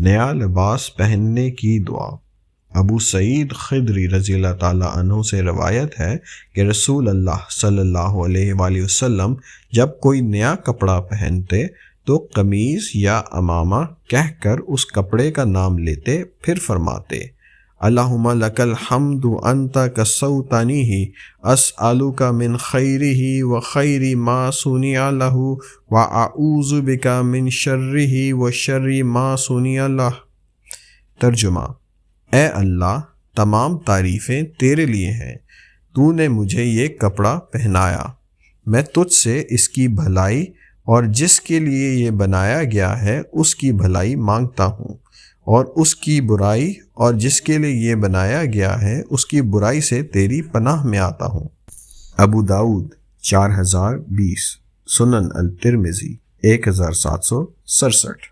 نیا لباس پہننے کی دعا۔ ابو سعید خدری رضی اللہ تعالیٰ عنہ سے روایت ہے کہ رسول اللہ صلی اللہ علیہ وآلہ وسلم جب کوئی نیا کپڑا پہنتے تو قمیض یا عمامہ کہہ کر اس کپڑے کا نام لیتے، پھر فرماتے اللہم لک الحمد انت کسوتنیہ اسألک من خیرہ وخیر ما صنع لہ واعوذ بک من شرہ وشر ما صنع لہ۔ ترجمہ: اے اللہ، تمام تعریفیں تیرے لیے ہیں، تو نے مجھے یہ کپڑا پہنایا، میں تجھ سے اس کی بھلائی اور جس کے لیے یہ بنایا گیا ہے اس کی بھلائی مانگتا ہوں، اور اس کی برائی اور جس کے لیے یہ بنایا گیا ہے اس کی برائی سے تیری پناہ میں آتا ہوں۔ ابو داؤد 4020، سنن الترمذی 1767۔